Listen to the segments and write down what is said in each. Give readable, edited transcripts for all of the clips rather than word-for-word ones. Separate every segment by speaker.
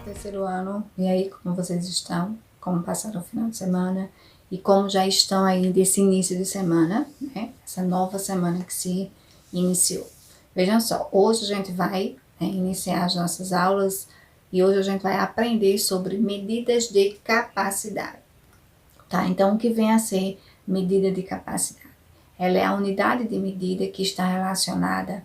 Speaker 1: Terceiro ano, e aí como vocês estão, como passaram o final de semana e como já estão aí desse início de semana, né? Essa nova semana que se iniciou. Vejam só, hoje a gente vai iniciar as nossas aulas e hoje a gente vai aprender sobre medidas de capacidade, tá? Então, o que vem a ser medida de capacidade? Ela é a unidade de medida que está relacionada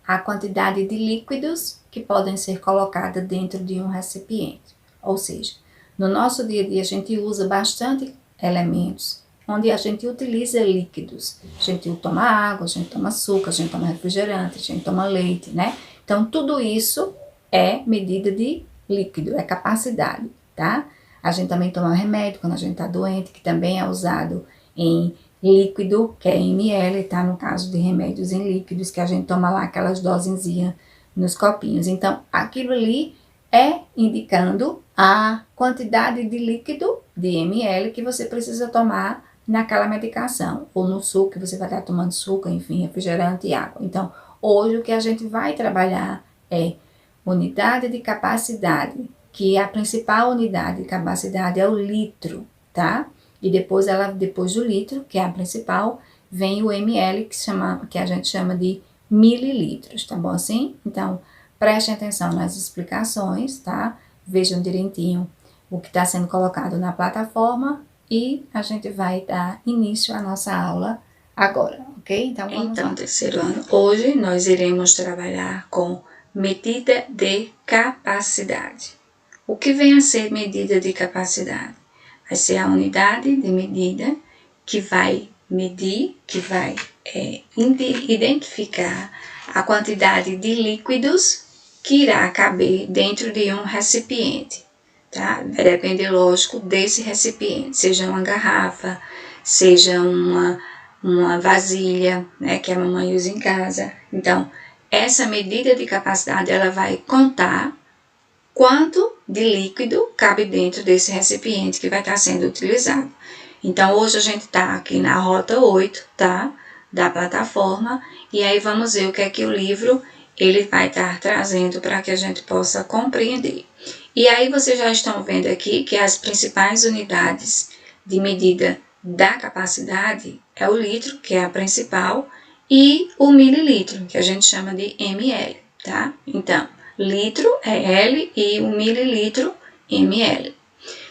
Speaker 1: à quantidade de líquidos que podem ser colocados dentro de um recipiente. Ou seja, no nosso dia a dia a gente usa bastante elementos onde a gente utiliza líquidos. A gente toma água, a gente toma açúcar, a gente toma refrigerante, a gente toma leite, né? Então, tudo isso é medida de líquido, é capacidade, tá? A gente também toma remédio quando a gente está doente, que também é usado em líquido, que é ml, tá? No caso de remédios em líquidos, que a gente toma lá aquelas dosezinhas nos copinhos. Então, aquilo ali é indicando a quantidade de líquido, de ml, que você precisa tomar naquela medicação, ou no suco, que você vai estar tomando suco, enfim, refrigerante e água. Então, hoje o que a gente vai trabalhar é unidade de capacidade, que a principal unidade de capacidade é o litro, tá? E depois do litro, que é a principal, vem o ml, que a gente chama de mililitros, tá bom assim? Então, prestem atenção nas explicações, tá? Vejam direitinho o que está sendo colocado na plataforma e a gente vai dar início à nossa aula agora, ok? Então, vamos lá. Terceiro ano, hoje nós iremos trabalhar com medida de capacidade. O que vem a ser medida de capacidade? Vai ser a unidade de medida que vai medir, que vai identificar a quantidade de líquidos que irá caber dentro de um recipiente, tá? Vai depender, lógico, desse recipiente, seja uma garrafa, seja uma vasilha, né, que a mamãe usa em casa. Então, essa medida de capacidade, ela vai contar quanto de líquido cabe dentro desse recipiente que vai estar sendo utilizado. Então, hoje a gente está aqui na rota 8, tá? Da plataforma, e aí vamos ver o que é que o livro ele vai estar trazendo para que a gente possa compreender. E aí vocês já estão vendo aqui que as principais unidades de medida da capacidade é o litro, que é a principal, e o mililitro, que a gente chama de ml, tá? Então, litro é L e o mililitro ml.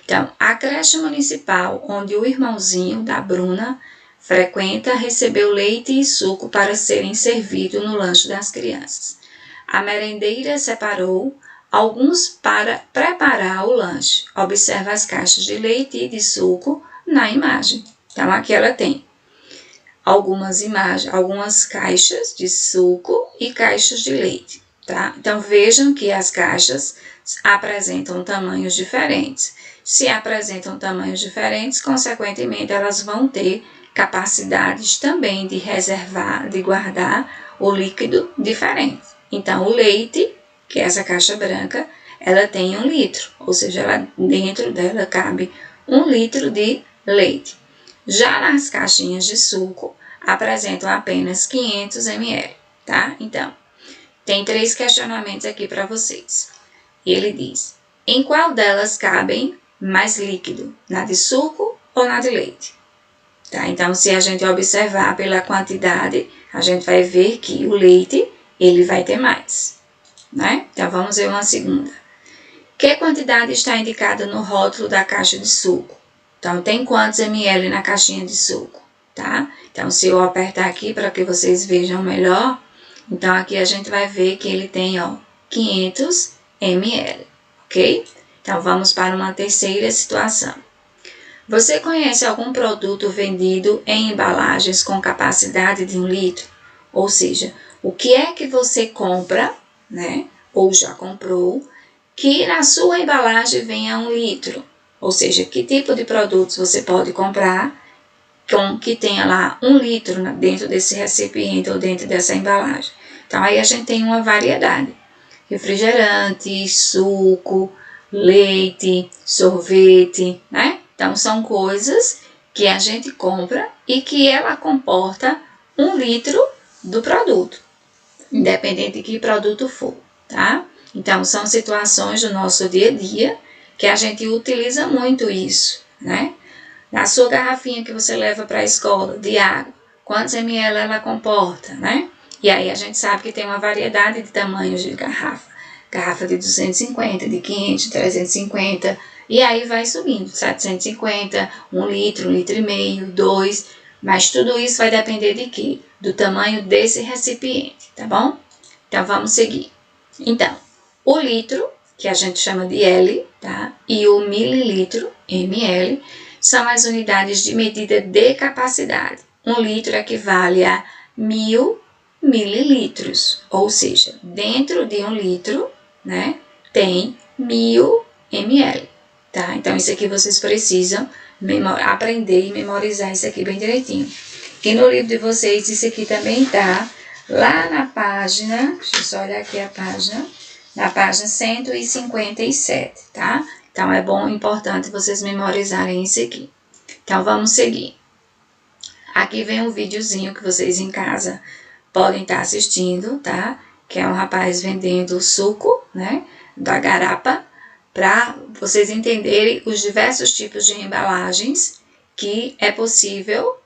Speaker 1: Então, a creche municipal, onde o irmãozinho da Bruna frequenta, recebeu leite e suco para serem servidos no lanche das crianças. A merendeira separou alguns para preparar o lanche. Observa as caixas de leite e de suco na imagem. Então, aqui ela tem algumas caixas de suco e caixas de leite, tá? Então, vejam que as caixas apresentam tamanhos diferentes. Se apresentam tamanhos diferentes, consequentemente, elas vão ter capacidades também de reservar, de guardar o líquido diferente. Então, o leite, que é essa caixa branca, ela tem 1 litro, ou seja, dentro dela cabe 1 litro de leite. Já nas caixinhas de suco, apresentam apenas 500 ml, tá? Então, tem 3 questionamentos aqui para vocês. Ele diz, em qual delas cabem mais líquido? Na de suco ou na de leite? Tá? Então, se a gente observar pela quantidade, a gente vai ver que o leite, ele vai ter mais, né? Então, vamos ver uma segunda. Que quantidade está indicada no rótulo da caixa de suco? Então, tem quantos ml na caixinha de suco, tá? Então, se eu apertar aqui para que vocês vejam melhor, então aqui a gente vai ver que ele tem, 500 ml, ok? Então, vamos para uma terceira situação. Você conhece algum produto vendido em embalagens com capacidade de 1 litro? Ou seja, o que é que você compra, né? Ou já comprou, que na sua embalagem venha 1 litro? Ou seja, que tipo de produtos você pode comprar
Speaker 2: que tenha lá 1 litro dentro desse recipiente ou dentro dessa embalagem. Então, aí a gente tem uma variedade. Refrigerante, suco, leite, sorvete, né? Então, são coisas que a gente compra e que ela comporta 1 litro do produto, independente de que produto for, tá? Então, são situações do nosso dia a dia que a gente utiliza muito isso, né? Na sua garrafinha que você leva para a escola de água, quantos ml ela comporta, né? E aí a gente sabe que tem uma variedade de tamanhos de garrafa. Garrafa de 250, de 500, 350, e aí vai subindo, 750, 1 litro, 1,5 litro, 2, mas tudo isso vai depender de quê? Do tamanho desse recipiente, tá bom? Então, vamos seguir. Então, o litro, que a gente chama de L, tá? E o mililitro, ml, são as unidades de medida de capacidade. 1 litro equivale a 1000 mililitros, ou seja, dentro de 1 litro, né, tem 1000 ml, tá? Então, isso aqui vocês precisam aprender e memorizar isso aqui bem direitinho. E no livro de vocês, isso aqui também tá lá na página, deixa eu só olhar aqui a página, na página 157, tá? Então, é bom, importante vocês memorizarem isso aqui. Então, vamos seguir. Aqui vem um videozinho que vocês em casa podem estar assistindo, tá? Que é um rapaz vendendo suco, né? Da garapa, para vocês entenderem os diversos tipos de embalagens que é possível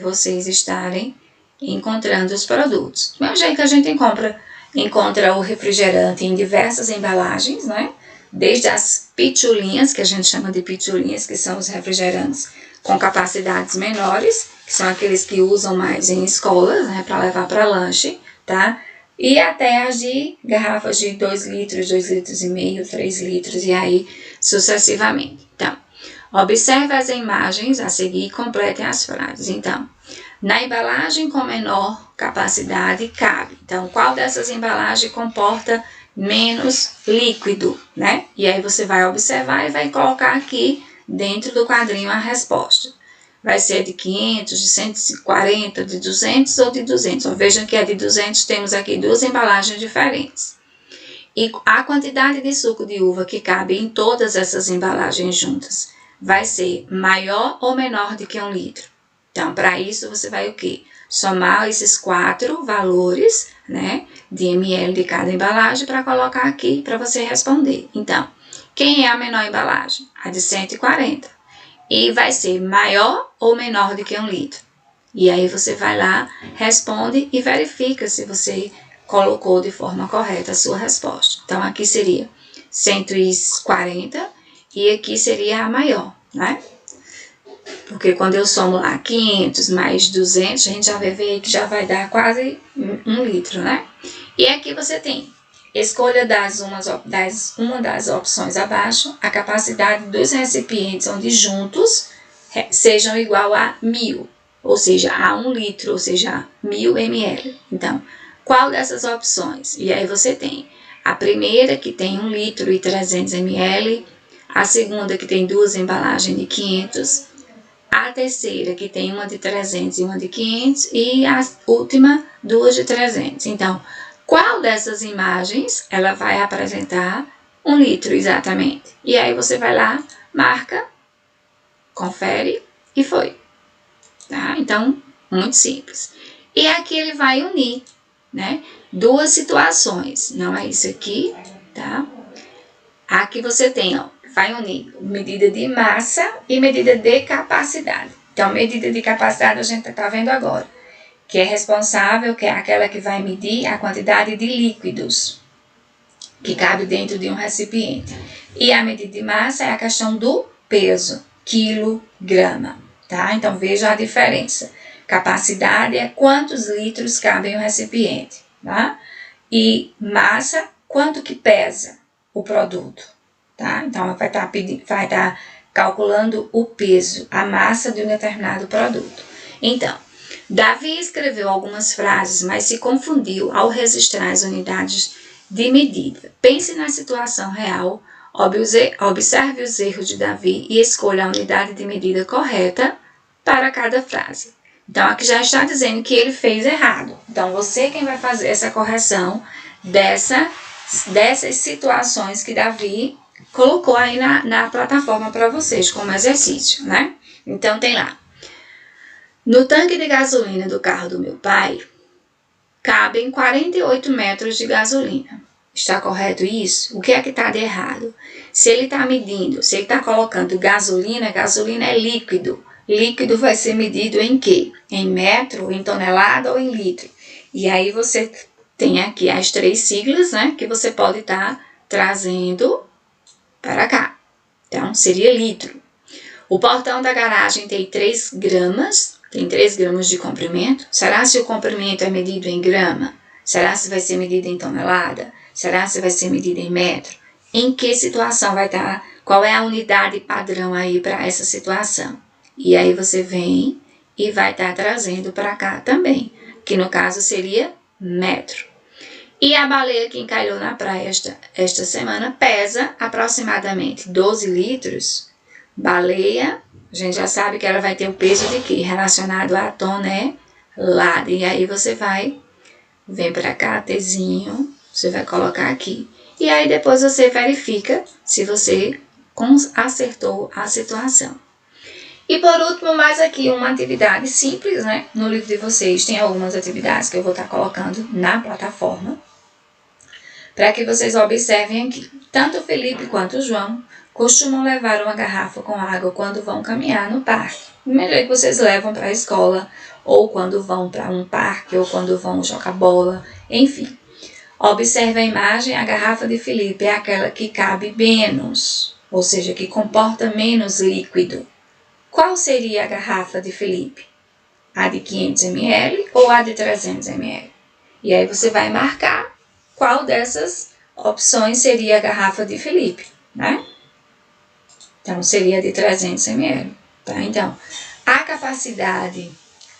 Speaker 2: vocês estarem encontrando os produtos. Do mesmo jeito que a gente encontra o refrigerante em diversas embalagens, né? Desde as pitulinhas, que a gente chama de pitulinhas, que são os refrigerantes com capacidades menores, que são aqueles que usam mais em escolas, né, para levar para lanche, tá? E até as de garrafas de 2 litros, 2,5 litros, 3 litros, e aí sucessivamente. Então, observe as imagens a seguir e completem as frases. Então, na embalagem com menor capacidade cabe. Então, qual dessas embalagens comporta menos líquido, né? E aí você vai observar e vai colocar aqui dentro do quadrinho a resposta. Vai ser de 500, de 140, de 200 ou de 200. Vejam que a de 200 temos aqui 2 embalagens diferentes. E a quantidade de suco de uva que cabe em todas essas embalagens juntas vai ser maior ou menor do que 1 litro. Então, para isso, você vai o quê? Somar esses 4 valores, né, de ml de cada embalagem para colocar aqui para você responder. Então, quem é a menor embalagem? A de 140. E vai ser maior ou menor do que 1 litro. E aí você vai lá, responde e verifica se você colocou de forma correta a sua resposta. Então, aqui seria 140 e aqui seria a maior, né? Porque quando eu somo lá 500 mais 200, a gente já vai ver que já vai dar quase 1 litro, né? E aqui você tem, escolha uma das opções abaixo, a capacidade dos recipientes onde juntos sejam igual a 1000, ou seja, a 1 litro, ou seja, 1000 ml. Então, qual dessas opções? E aí você tem a primeira que tem 1 litro e 300 ml, a segunda que tem 2 embalagens de 500, a terceira que tem uma de 300 e uma de 500 e a última 2 de 300. Então, qual dessas imagens ela vai apresentar 1 litro exatamente? E aí você vai lá, marca, confere e foi. Tá? Então, muito simples. E aqui ele vai unir, né? 2 situações. Não é isso aqui, tá? Aqui você tem, ó, vai unir medida de massa e medida de capacidade. Então, medida de capacidade a gente está vendo agora, que é responsável, que é aquela que vai medir a quantidade de líquidos que cabe dentro de um recipiente. E a medida de massa é a questão do peso, quilograma, tá? Então, veja a diferença. Capacidade é quantos litros cabem no recipiente, tá? E massa, quanto que pesa o produto, tá? Então, vai estar calculando o peso, a massa de um determinado produto. Então, Davi escreveu algumas frases, mas se confundiu ao registrar as unidades de medida. Pense na situação real, observe os erros de Davi e escolha a unidade de medida correta para cada frase. Então, aqui já está dizendo que ele fez errado. Então, você quem vai fazer essa correção dessas situações que Davi colocou aí na plataforma para vocês como exercício, né? Então, tem lá. No tanque de gasolina do carro do meu pai, cabem 48 metros de gasolina. Está correto isso? O que é que está de errado? Se ele está medindo, se ele está colocando gasolina, gasolina é líquido. Líquido vai ser medido em quê? Em metro, em tonelada ou em litro? E aí você tem aqui as 3 siglas, né? Que você pode estar trazendo para cá. Então, seria litro. O portão da garagem tem 3 gramas. Tem 3 gramas de comprimento. Será se o comprimento é medido em grama? Será se vai ser medido em tonelada? Será se vai ser medido em metro? Em que situação vai estar? Qual é a unidade padrão aí para essa situação? E aí você vem e vai estar trazendo para cá também, que no caso seria metro. E a baleia que encalhou na praia esta semana pesa aproximadamente 12 litros. Baleia, a gente já sabe que ela vai ter o peso de quê? Relacionado a tonelada. E aí você vem para cá, Tzinho, você vai colocar aqui. E aí depois você verifica se você acertou a situação. E por último, mais aqui uma atividade simples, né? No livro de vocês tem algumas atividades que eu vou estar colocando na plataforma, para que vocês observem aqui. Tanto o Felipe quanto o João costumam levar uma garrafa com água quando vão caminhar no parque. Melhor que vocês levam para a escola, ou quando vão para um parque, ou quando vão jogar bola, enfim. Observe a imagem, a garrafa de Felipe é aquela que cabe menos, ou seja, que comporta menos líquido. Qual seria a garrafa de Felipe? A de 500 ml ou a de 300 ml? E aí você vai marcar qual dessas opções seria a garrafa de Felipe, né? Então, seria de 300 ml, tá? Então, a capacidade,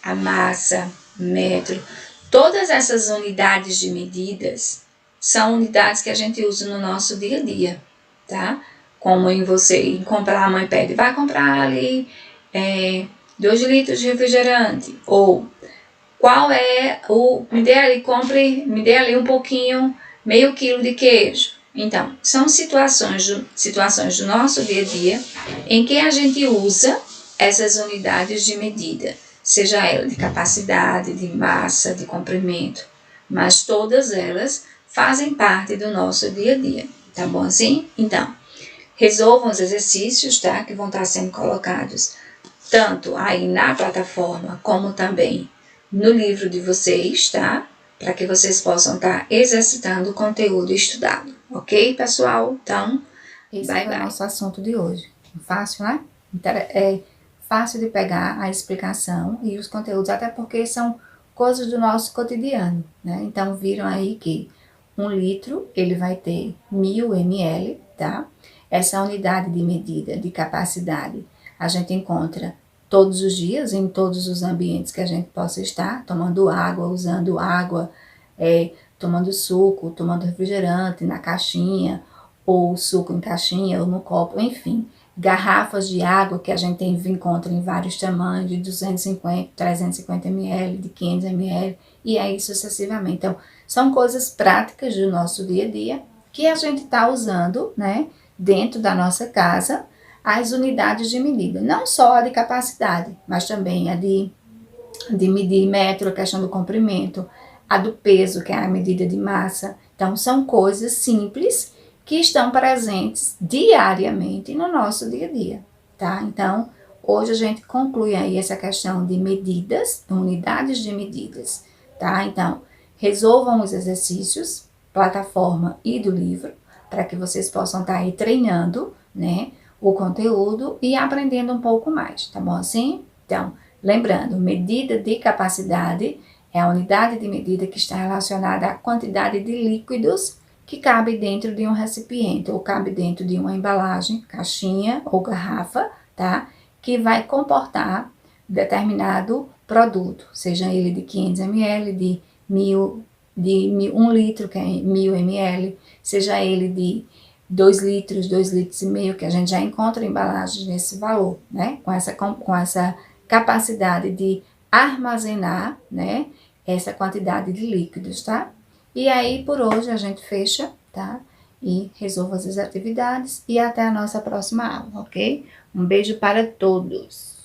Speaker 2: a massa, metro, todas essas unidades de medidas são unidades que a gente usa no nosso dia a dia, tá? Como em você comprar, a mãe pede, vai comprar ali 2 litros de refrigerante, ou qual é me dê ali um pouquinho, meio quilo de queijo. Então, são situações do nosso dia a dia em que a gente usa essas unidades de medida, seja ela de capacidade, de massa, de comprimento, mas todas elas fazem parte do nosso dia a dia, tá bom assim? Então, resolvam os exercícios, tá? Que vão estar sendo colocados tanto aí na plataforma, como também no livro de vocês, tá? Para que vocês possam estar exercitando o conteúdo estudado, ok, pessoal? Então,
Speaker 1: esse é o nosso assunto de hoje. Fácil, né? É fácil de pegar a explicação e os conteúdos, até porque são coisas do nosso cotidiano, né? Então, viram aí que 1 litro, ele vai ter 1000 ml, tá? Essa unidade de medida de capacidade a gente encontra todos os dias, em todos os ambientes que a gente possa estar, tomando água, usando água, tomando suco, tomando refrigerante na caixinha, ou suco em caixinha, ou no copo, enfim. Garrafas de água que a gente encontra em vários tamanhos, de 250, 350 ml, de 500 ml, e aí sucessivamente. Então, são coisas práticas do nosso dia a dia, que a gente está usando, né, dentro da nossa casa, as unidades de medida, não só a de capacidade, mas também a de medir metro, a questão do comprimento, a do peso, que é a medida de massa. Então, são coisas simples que estão presentes diariamente no nosso dia a dia, tá? Então, hoje a gente conclui aí essa questão de medidas, unidades de medidas, tá? Então, resolvam os exercícios, plataforma e do livro, para que vocês possam estar aí treinando, né, o conteúdo e aprendendo um pouco mais, tá bom assim? Então, lembrando, medida de capacidade é a unidade de medida que está relacionada à quantidade de líquidos que cabe dentro de um recipiente ou cabe dentro de uma embalagem, caixinha ou garrafa, tá? Que vai comportar determinado produto, seja ele de 500 ml, de 1 litro, que é 1000 ml, seja ele de 2 litros, 2 litros e meio, que a gente já encontra embalagens nesse valor, né? Com essa capacidade de armazenar, né, essa quantidade de líquidos, tá? E aí, por hoje, a gente fecha, tá? E resolva as atividades e até a nossa próxima aula, ok? Um beijo para todos!